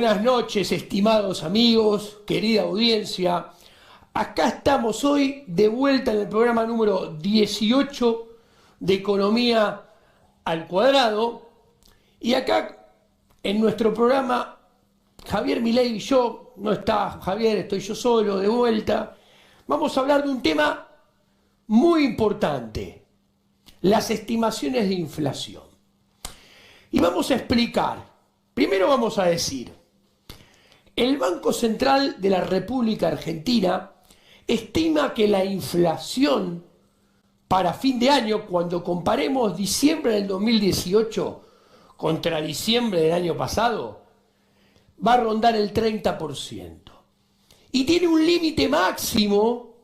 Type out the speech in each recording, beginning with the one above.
Buenas noches, estimados amigos, querida audiencia. Acá estamos hoy de vuelta en el programa número 18 de Economía al Cuadrado. Y acá en nuestro programa, Javier Milei y yo, no está Javier, estoy yo solo de vuelta. Vamos a hablar de un tema muy importante, las estimaciones de inflación. Y vamos a explicar, primero vamos a decir, el Banco Central de la República Argentina estima que la inflación para fin de año, cuando comparemos diciembre del 2018 contra diciembre del año pasado, va a rondar el 30%. Y tiene un límite máximo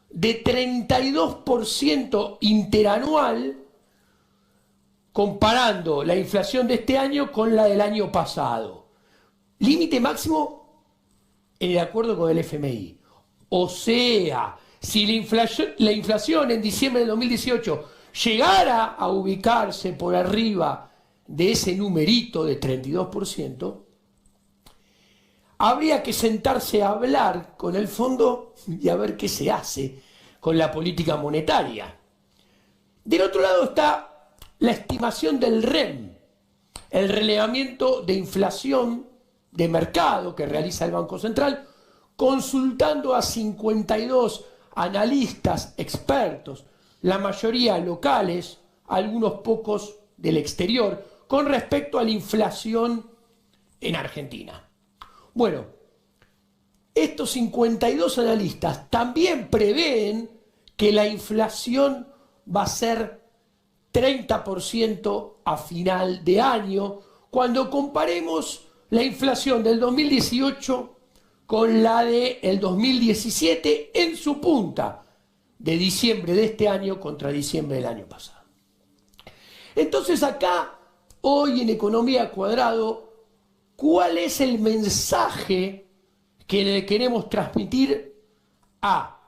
de 32% interanual, comparando la inflación de este año con la del año pasado. Límite máximo en el acuerdo con el FMI. O sea, si la inflación en diciembre del 2018 llegara a ubicarse por arriba de ese numerito de 32%, habría que sentarse a hablar con el fondo y a ver qué se hace con la política monetaria. Del otro lado está la estimación del REM, el relevamiento de inflación de mercado que realiza el Banco Central, consultando a 52 analistas expertos, la mayoría locales, algunos pocos del exterior, con respecto a la inflación en Argentina. Bueno, estos 52 analistas también prevén que la inflación va a ser 30% a final de año, cuando comparemos la inflación del 2018 con la del 2017 en su punta, de diciembre de este año contra diciembre del año pasado. Entonces acá, hoy en Economía al Cuadrado, ¿cuál es el mensaje que le queremos transmitir a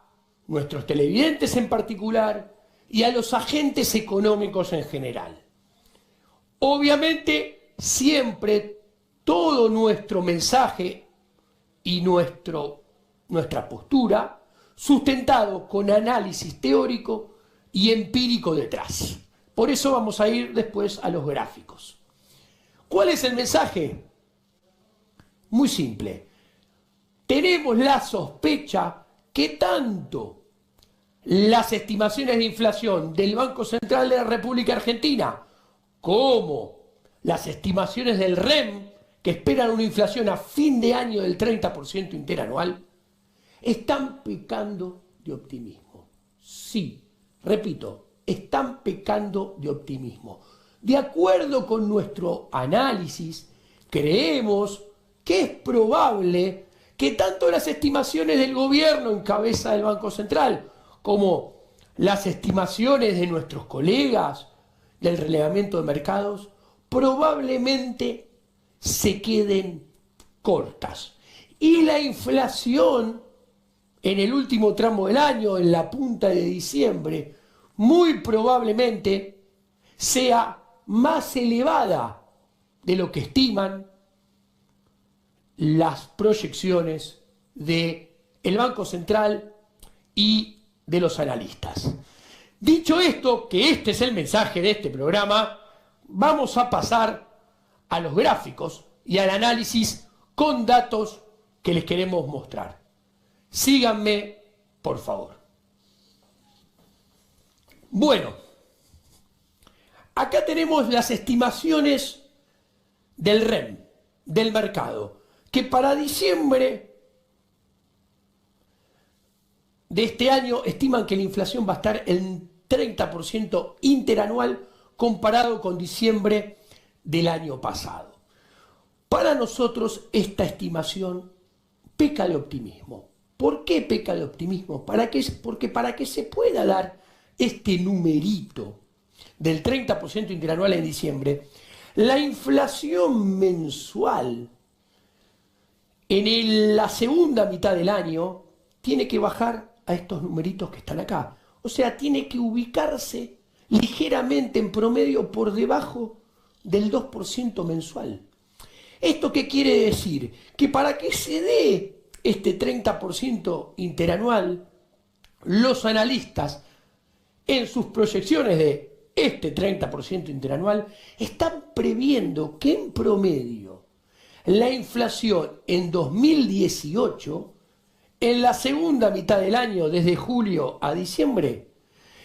nuestros televidentes en particular y a los agentes económicos en general? Obviamente, siempre todo nuestro mensaje y nuestra postura sustentado con análisis teórico y empírico detrás. Por eso vamos a ir después a los gráficos. ¿Cuál es el mensaje? Muy simple. Tenemos la sospecha que tanto las estimaciones de inflación del Banco Central de la República Argentina como las estimaciones del REM, que esperan una inflación a fin de año del 30% interanual, están pecando de optimismo. Sí, repito, están pecando de optimismo. De acuerdo con nuestro análisis, creemos que es probable que tanto las estimaciones del gobierno en cabeza del Banco Central como las estimaciones de nuestros colegas del relevamiento de mercados probablemente se queden cortas. Y la inflación en el último tramo del año, en la punta de diciembre, muy probablemente sea más elevada de lo que estiman las proyecciones del Banco Central y de los analistas. Dicho esto, que este es el mensaje de este programa, vamos a pasar a los gráficos y al análisis con datos que les queremos mostrar. Síganme, por favor. Bueno, acá tenemos las estimaciones del REM, del mercado, que para diciembre de este año estiman que la inflación va a estar en 30% interanual comparado con diciembre del año pasado. Para nosotros esta estimación peca de optimismo. ¿Por qué peca de optimismo? Porque para que se pueda dar este numerito del 30% interanual en diciembre, la inflación mensual en la segunda mitad del año tiene que bajar a estos numeritos que están acá. O sea, tiene que ubicarse ligeramente en promedio por debajo del 2% mensual. ¿Esto qué quiere decir? Que para que se dé este 30% interanual, los analistas en sus proyecciones de este 30% interanual están previendo que en promedio la inflación en 2018, en la segunda mitad del año, desde julio a diciembre,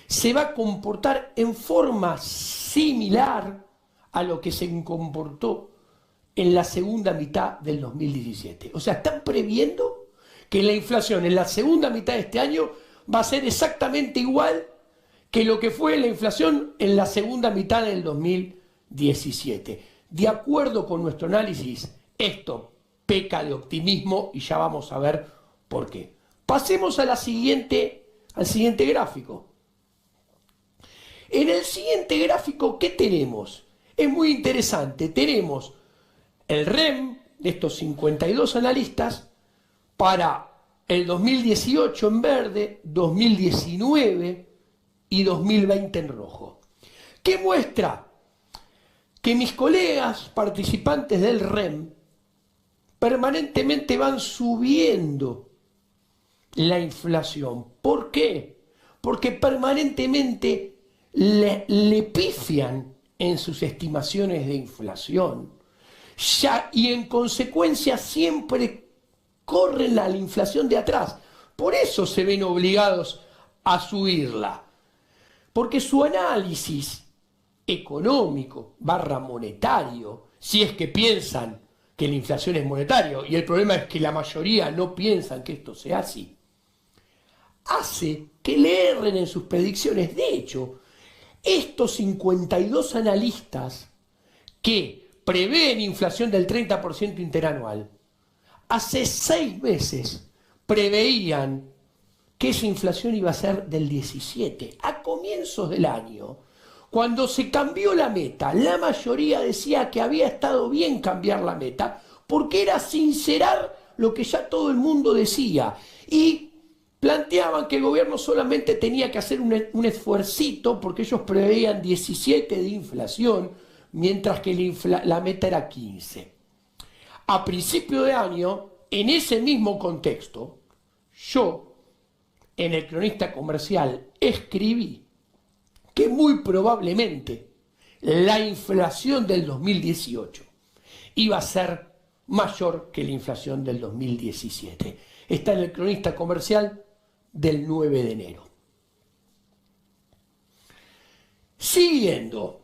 se va a comportar en forma similar a lo que se comportó en la segunda mitad del 2017. O sea, están previendo que la inflación en la segunda mitad de este año va a ser exactamente igual que lo que fue la inflación en la segunda mitad del 2017. De acuerdo con nuestro análisis, esto peca de optimismo y ya vamos a ver por qué. Pasemos a al siguiente gráfico. En el siguiente gráfico, ¿qué tenemos? Es muy interesante. Tenemos el REM de estos 52 analistas para el 2018 en verde, 2019 y 2020 en rojo. ¿Qué muestra? Que mis colegas participantes del REM permanentemente van subiendo la inflación. ¿Por qué? Porque permanentemente le pifian en sus estimaciones de inflación. Y en consecuencia siempre corren a la inflación de atrás. Por eso se ven obligados a subirla. Porque su análisis económico / monetario, si es que piensan que la inflación es monetario, y el problema es que la mayoría no piensan que esto sea así, hace que le erren en sus predicciones. De hecho, estos 52 analistas que prevén inflación del 30% interanual, hace 6 meses preveían que esa inflación iba a ser del 17. A comienzos del año, cuando se cambió la meta, la mayoría decía que había estado bien cambiar la meta, porque era sincerar lo que ya todo el mundo decía. Y planteaban que el gobierno solamente tenía que hacer un esfuercito, porque ellos preveían 17 de inflación, mientras que la meta era 15. A principio de año, en ese mismo contexto, yo, en el Cronista Comercial, escribí que muy probablemente la inflación del 2018 iba a ser mayor que la inflación del 2017. Está en el Cronista Comercial del 9 de enero. Siguiendo,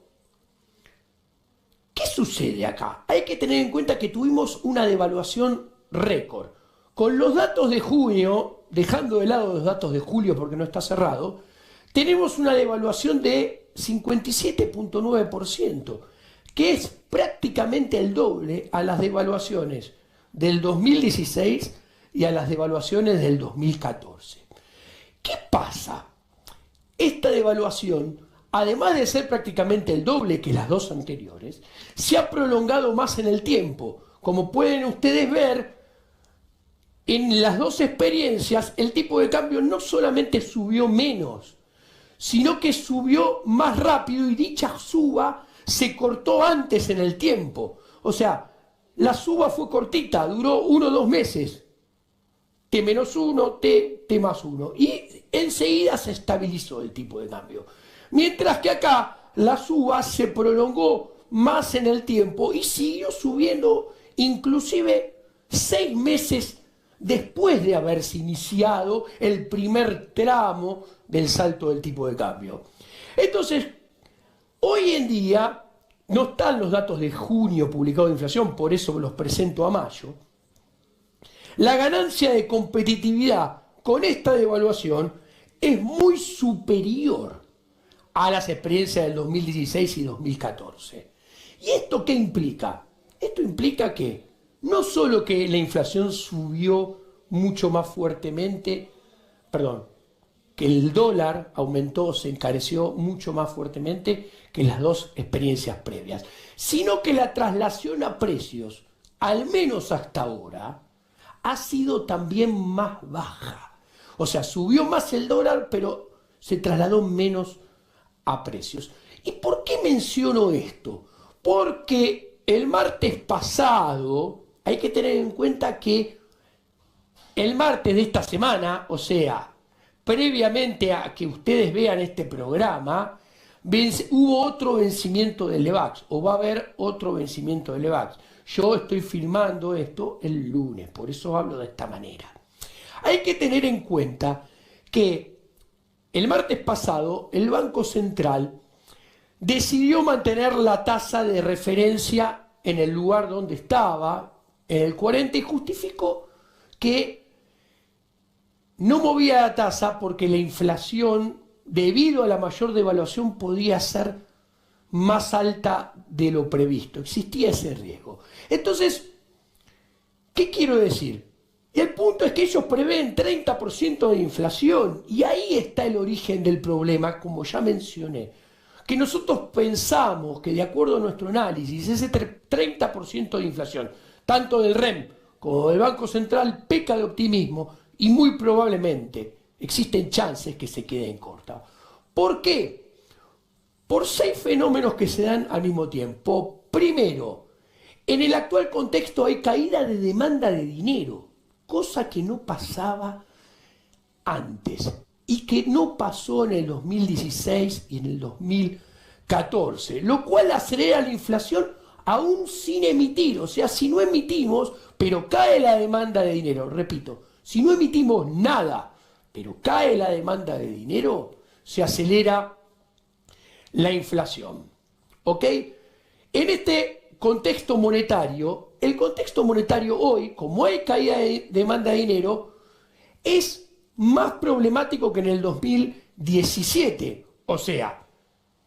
¿qué sucede acá? Hay que tener en cuenta que tuvimos una devaluación récord. Con los datos de junio, dejando de lado los datos de julio porque no está cerrado, tenemos una devaluación de 57.9%, que es prácticamente el doble a las devaluaciones del 2016 y a las devaluaciones del 2014. ¿Qué pasa? Esta devaluación, además de ser prácticamente el doble que las dos anteriores, se ha prolongado más en el tiempo. Como pueden ustedes ver, en las dos experiencias el tipo de cambio no solamente subió menos, sino que subió más rápido, y dicha suba se cortó antes en el tiempo. O sea, la suba fue cortita, duró 1 o 2 meses. T-1, T+1. Y enseguida se estabilizó el tipo de cambio. Mientras que acá la suba se prolongó más en el tiempo y siguió subiendo inclusive 6 meses después de haberse iniciado el primer tramo del salto del tipo de cambio. Entonces, hoy en día no están los datos de junio publicados de inflación, por eso los presento a mayo. La ganancia de competitividad con esta devaluación es muy superior a las experiencias del 2016 y 2014. ¿Y esto qué implica? Esto implica que no solo que la inflación subió mucho más fuertemente, que el dólar aumentó, se encareció mucho más fuertemente que las dos experiencias previas, sino que la traslación a precios, al menos hasta ahora, ha sido también más baja. O sea, subió más el dólar, pero se trasladó menos a precios. ¿Y por qué menciono esto? Porque el martes pasado, hay que tener en cuenta que el martes de esta semana, o sea, previamente a que ustedes vean este programa, hubo otro vencimiento del LEVAX, o va a haber otro vencimiento del LEVAX. Yo estoy filmando esto el lunes, por eso hablo de esta manera. Hay que tener en cuenta que el martes pasado el Banco Central decidió mantener la tasa de referencia en el lugar donde estaba, en el 40, y justificó que no movía la tasa porque la inflación, debido a la mayor devaluación, podía ser más alta de lo previsto. Existía ese riesgo. Entonces, ¿qué quiero decir? El punto es que ellos prevén 30% de inflación, y ahí está el origen del problema, como ya mencioné. Que nosotros pensamos que, de acuerdo a nuestro análisis, ese 30% de inflación, tanto del REM como del Banco Central, peca de optimismo y muy probablemente existen chances que se queden corta. ¿Por qué? Por 6 fenómenos que se dan al mismo tiempo. Primero, en el actual contexto hay caída de demanda de dinero, cosa que no pasaba antes y que no pasó en el 2016 y en el 2014, lo cual acelera la inflación aún sin emitir. O sea, si no emitimos, pero cae la demanda de dinero, repito, si no emitimos nada, pero cae la demanda de dinero, se acelera la inflación. ¿Ok? En este contexto monetario, el contexto monetario hoy, como hay caída de demanda de dinero, es más problemático que en el 2017. O sea,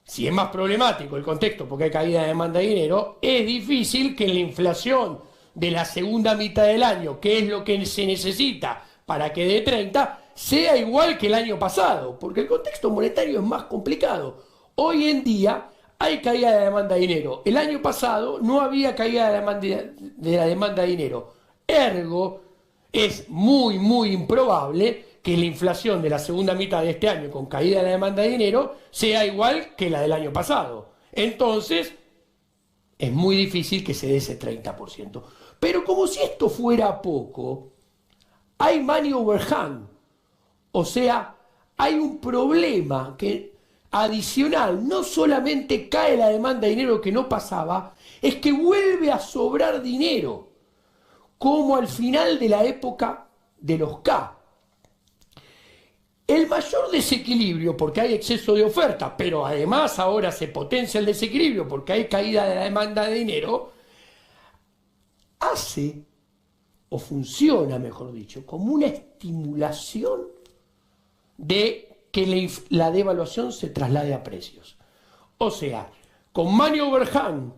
si es más problemático el contexto porque hay caída de demanda de dinero, es difícil que la inflación de la segunda mitad del año, que es lo que se necesita para que dé 30, sea igual que el año pasado, porque el contexto monetario es más complicado. Hoy en día hay caída de demanda de dinero. El año pasado no había caída de la demanda de dinero. Ergo, es muy, muy improbable que la inflación de la segunda mitad de este año, con caída de la demanda de dinero, sea igual que la del año pasado. Entonces, es muy difícil que se dé ese 30%. Pero como si esto fuera poco, hay money overhang. O sea, hay un problema que adicional, no solamente cae la demanda de dinero que no pasaba, es que vuelve a sobrar dinero, como al final de la época de los K. El mayor desequilibrio, porque hay exceso de oferta, pero además ahora se potencia el desequilibrio porque hay caída de la demanda de dinero, hace, o funciona, mejor dicho, como una estimulación de que la devaluación se traslade a precios. O sea, con money overhang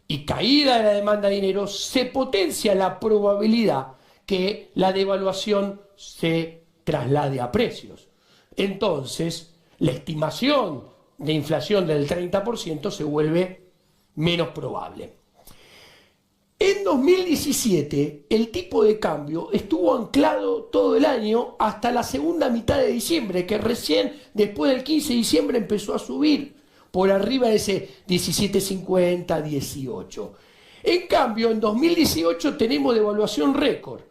y caída de la demanda de dinero, se potencia la probabilidad que la devaluación se traslade a precios. Entonces, la estimación de inflación del 30% se vuelve menos probable. En 2017, el tipo de cambio estuvo anclado todo el año hasta la segunda mitad de diciembre, que recién después del 15 de diciembre empezó a subir por arriba de ese 17.50, 18. En cambio, en 2018 tenemos devaluación récord.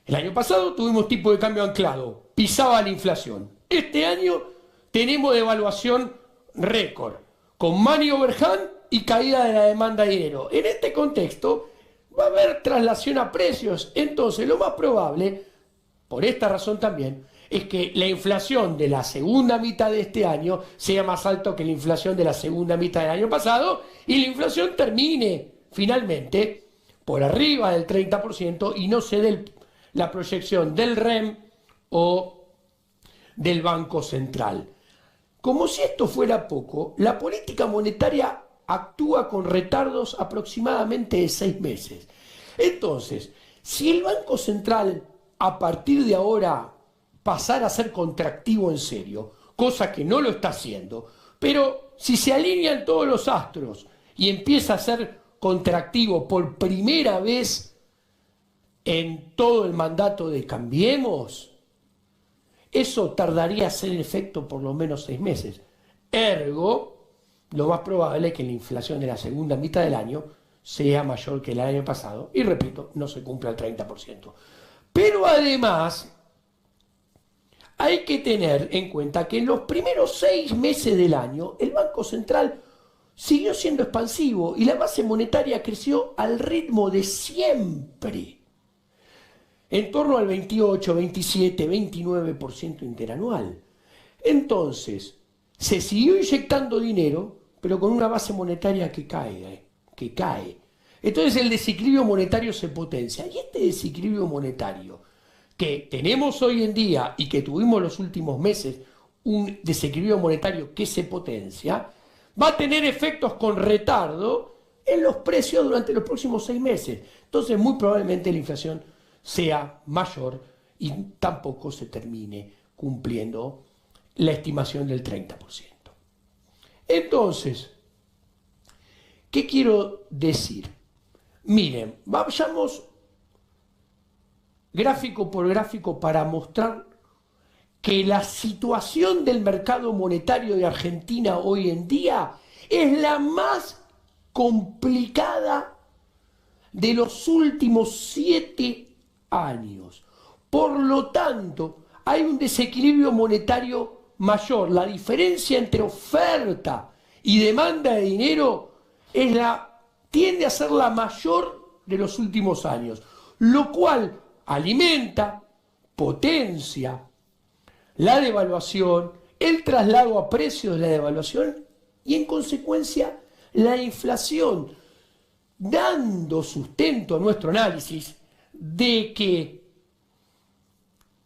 El año pasado tuvimos tipo de cambio anclado, pisaba la inflación. Este año tenemos devaluación récord, con money overhang y caída de la demanda de dinero. En este contexto va a haber traslación a precios. Entonces, lo más probable, por esta razón también, es que la inflación de la segunda mitad de este año sea más alta que la inflación de la segunda mitad del año pasado, y la inflación termine finalmente por arriba del 30% y no se dé la proyección del REM o del Banco Central. Como si esto fuera poco, la política monetaria actúa con retardos aproximadamente de 6 meses. Entonces, si el Banco Central a partir de ahora pasara a ser contractivo en serio, cosa que no lo está haciendo, pero si se alinean todos los astros y empieza a ser contractivo por primera vez en todo el mandato de Cambiemos, eso tardaría en hacer efecto por lo menos 6 meses. Ergo, lo más probable es que la inflación de la segunda mitad del año sea mayor que el año pasado. Y repito, no se cumple al 30%. Pero además, hay que tener en cuenta que en los primeros 6 meses del año, el Banco Central siguió siendo expansivo y la base monetaria creció al ritmo de siempre, en torno al 28, 27, 29% interanual. Entonces, se siguió inyectando dinero, pero con una base monetaria que cae. Entonces el desequilibrio monetario se potencia. Y este desequilibrio monetario que tenemos hoy en día y que tuvimos los últimos meses, un desequilibrio monetario que se potencia, va a tener efectos con retardo en los precios durante los próximos 6 meses. Entonces muy probablemente la inflación sea mayor y tampoco se termine cumpliendo la estimación del 30%. Entonces, ¿qué quiero decir? Miren, vayamos gráfico por gráfico para mostrar que la situación del mercado monetario de Argentina hoy en día es la más complicada de los últimos 7 años. Por lo tanto, hay un desequilibrio monetario mayor. La diferencia entre oferta y demanda de dinero tiende a ser la mayor de los últimos años, lo cual alimenta, potencia la devaluación, el traslado a precios de la devaluación y en consecuencia la inflación, dando sustento a nuestro análisis de que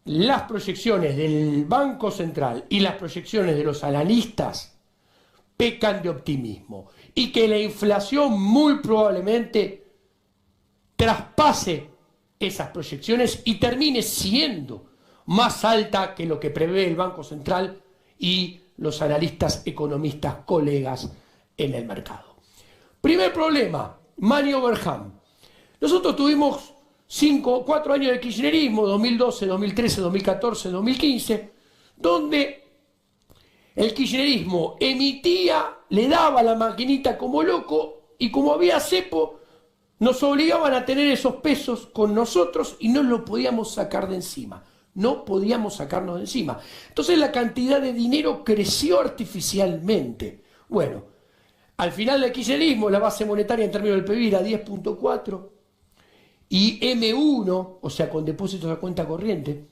las proyecciones del Banco Central y las proyecciones de los analistas pecan de optimismo y que la inflación muy probablemente traspase esas proyecciones y termine siendo más alta que lo que prevé el Banco Central y los analistas economistas colegas en el mercado. Primer problema, money overhang. Nosotros tuvimos 4 años de kirchnerismo, 2012, 2013, 2014, 2015, donde el kirchnerismo emitía, le daba la maquinita como loco y como había cepo, nos obligaban a tener esos pesos con nosotros y no lo podíamos sacar de encima. No podíamos sacarnos de encima. Entonces la cantidad de dinero creció artificialmente. Bueno, al final del kirchnerismo la base monetaria en términos del PIB era 10.4 y M1, o sea, con depósitos a cuenta corriente,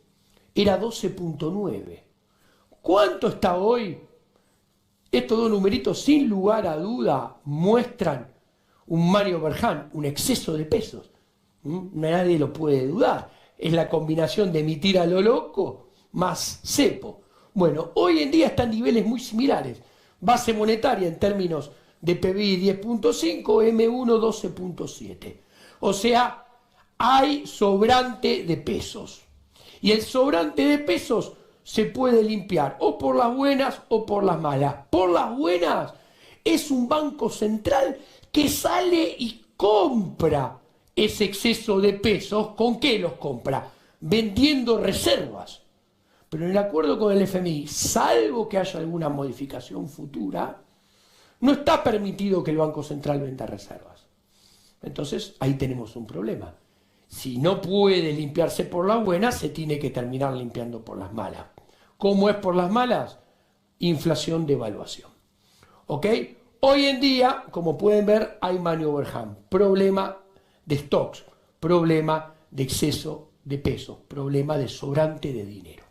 era 12.9. ¿Cuánto está hoy? Estos dos numeritos, sin lugar a duda, muestran un money overhang, un exceso de pesos. Nadie lo puede dudar. Es la combinación de emitir a lo loco más cepo. Bueno, hoy en día están niveles muy similares. Base monetaria en términos de PBI 10.5, M1 12.7. O sea, hay sobrante de pesos. Y el sobrante de pesos se puede limpiar o por las buenas o por las malas. Por las buenas es un banco central que sale y compra ese exceso de pesos. ¿Con qué los compra? Vendiendo reservas. Pero en el acuerdo con el FMI, salvo que haya alguna modificación futura, no está permitido que el Banco Central venda reservas. Entonces ahí tenemos un problema. Si no puede limpiarse por las buenas, se tiene que terminar limpiando por las malas. ¿Cómo es por las malas? Inflación, devaluación. ¿Ok? Hoy en día, como pueden ver, hay money overhang, problema de stocks, problema de exceso de pesos, problema de sobrante de dinero.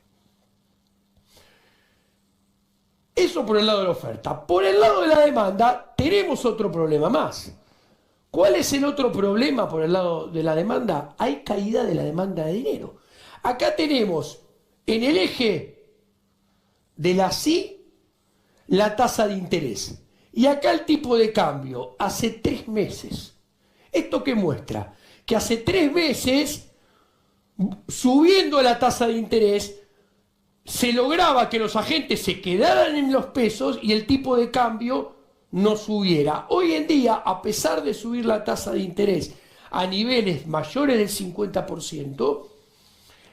Eso por el lado de la oferta. Por el lado de la demanda, tenemos otro problema más. ¿Cuál es el otro problema por el lado de la demanda? Hay caída de la demanda de dinero. Acá tenemos en el eje de la SI la tasa de interés. Y acá el tipo de cambio hace 3 meses. ¿Esto qué muestra? Que hace 3 meses, subiendo la tasa de interés, se lograba que los agentes se quedaran en los pesos y el tipo de cambio no subiera. Hoy en día, a pesar de subir la tasa de interés a niveles mayores del 50%,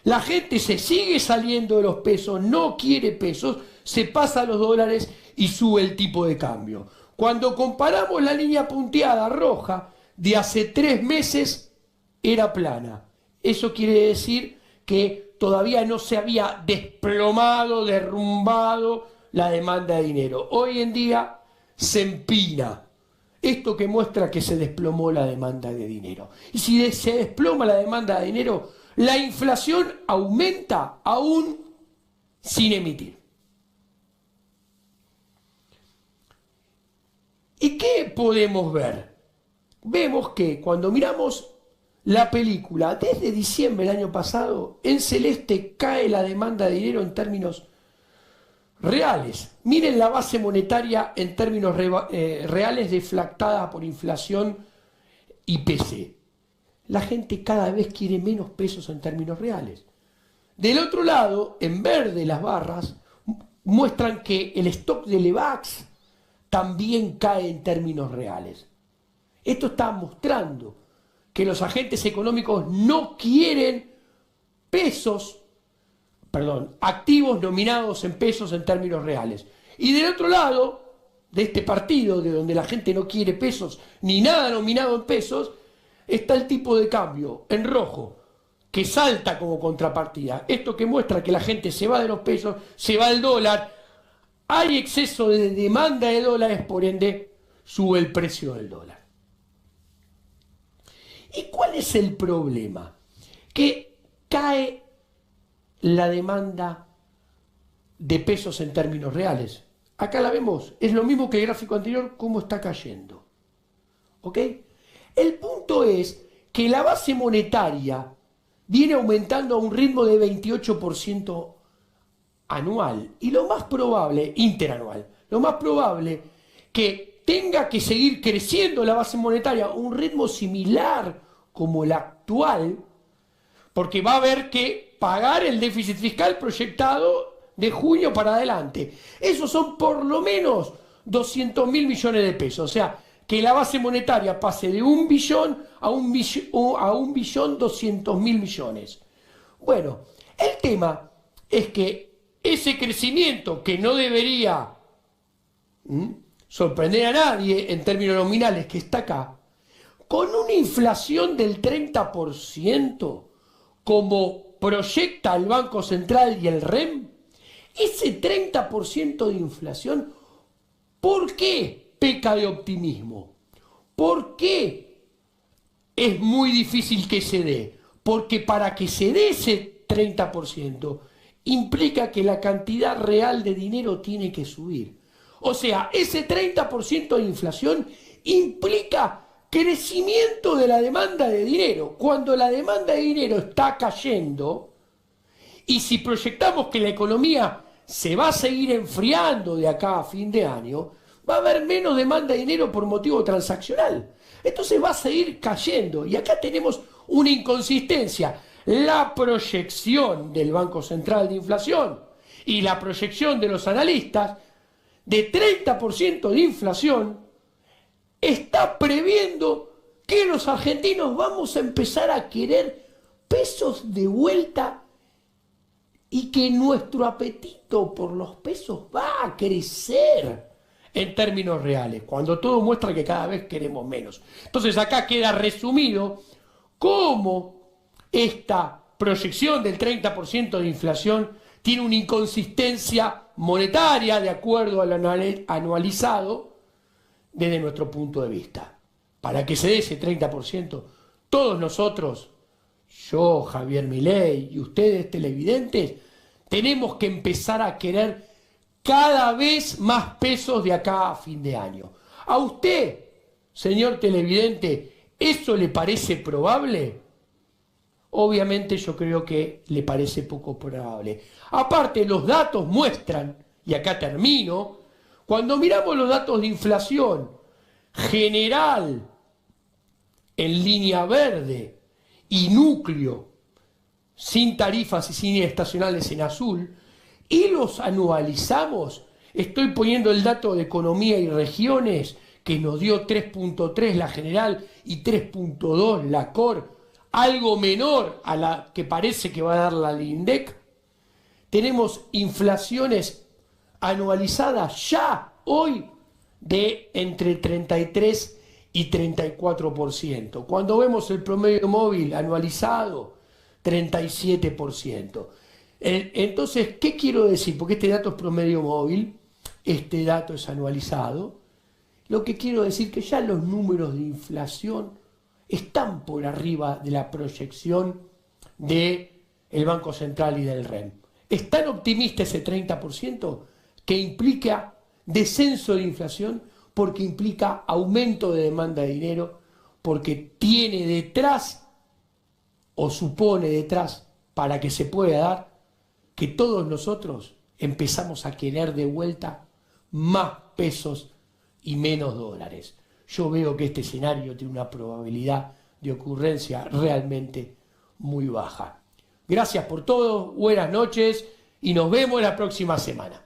la gente se sigue saliendo de los pesos, no quiere pesos, se pasa a los dólares y sube el tipo de cambio. Cuando comparamos la línea punteada roja, de hace 3 meses era plana. Eso quiere decir que todavía no se había desplomado, derrumbado la demanda de dinero. Hoy en día se empina. Esto que muestra que se desplomó la demanda de dinero. Y si se desploma la demanda de dinero, la inflación aumenta aún sin emitir. ¿Y qué podemos ver? Vemos que cuando miramos la película, desde diciembre del año pasado, en celeste cae la demanda de dinero en términos reales. Miren la base monetaria en términos reales deflactada por inflación y IPC. La gente cada vez quiere menos pesos en términos reales. Del otro lado, en verde las barras muestran que el stock de Levax también cae en términos reales. Esto está mostrando que los agentes económicos no quieren activos nominados en pesos en términos reales. Y del otro lado, de este partido, de donde la gente no quiere pesos ni nada nominado en pesos, está el tipo de cambio en rojo, que salta como contrapartida. Esto que muestra que la gente se va de los pesos, se va al dólar, hay exceso de demanda de dólares, por ende sube el precio del dólar. ¿Y cuál es el problema? Que cae la demanda de pesos en términos reales. Acá la vemos, es lo mismo que el gráfico anterior, cómo está cayendo. ¿Ok? El punto es que la base monetaria viene aumentando a un ritmo de 28% anual. Y lo más probable, interanual, lo más probable que tenga que seguir creciendo la base monetaria a un ritmo similar como el actual, porque va a haber que pagar el déficit fiscal proyectado de junio para adelante. Esos son por lo menos 200.000 millones de pesos. O sea, que la base monetaria pase de 1 billón a 1.200.000 millones. Bueno, el tema es que ese crecimiento, que no debería sorprender a nadie en términos nominales, que está acá, con una inflación del 30%, como proyecta el Banco Central y el REM, ese 30% de inflación, ¿por qué peca de optimismo? ¿Por qué es muy difícil que se dé? Porque para que se dé ese 30%, implica que la cantidad real de dinero tiene que subir. O sea, ese 30% de inflación implica crecimiento de la demanda de dinero. Cuando la demanda de dinero está cayendo, y si proyectamos que la economía se va a seguir enfriando de acá a fin de año, va a haber menos demanda de dinero por motivo transaccional. Entonces va a seguir cayendo. Y acá tenemos una inconsistencia. La proyección del Banco Central de inflación y la proyección de los analistas de 30% de inflación está previendo que los argentinos vamos a empezar a querer pesos de vuelta y que nuestro apetito por los pesos va a crecer en términos reales, cuando todo muestra que cada vez queremos menos. Entonces acá queda resumido cómo esta proyección del 30% de inflación tiene una inconsistencia monetaria de acuerdo al anualizado desde nuestro punto de vista. Para que se dé ese 30%, todos nosotros, yo, Javier Milei y ustedes televidentes, tenemos que empezar a querer cada vez más pesos de acá a fin de año. ¿A usted, señor televidente, eso le parece probable? Obviamente yo creo que le parece poco probable. Aparte, los datos muestran, y acá termino, cuando miramos los datos de inflación general en línea verde y núcleo sin tarifas y sin estacionales en azul, y los anualizamos, estoy poniendo el dato de economía y regiones que nos dio 3.3 la general y 3.2 la core, algo menor a la que parece que va a dar la INDEC. Tenemos inflaciones anualizadas ya hoy de entre 33 y 34%. Cuando vemos el promedio móvil anualizado, 37%. Entonces, ¿qué quiero decir? Porque este dato es promedio móvil, este dato es anualizado. Lo que quiero decir que ya los números de inflación están por arriba de la proyección del Banco Central y del REN. Es tan optimista ese 30% que implica descenso de inflación, porque implica aumento de demanda de dinero, porque tiene detrás o supone detrás, para que se pueda dar, que todos nosotros empezamos a querer de vuelta más pesos y menos dólares. Yo veo que este escenario tiene una probabilidad de ocurrencia realmente muy baja. Gracias por todo, buenas noches y nos vemos la próxima semana.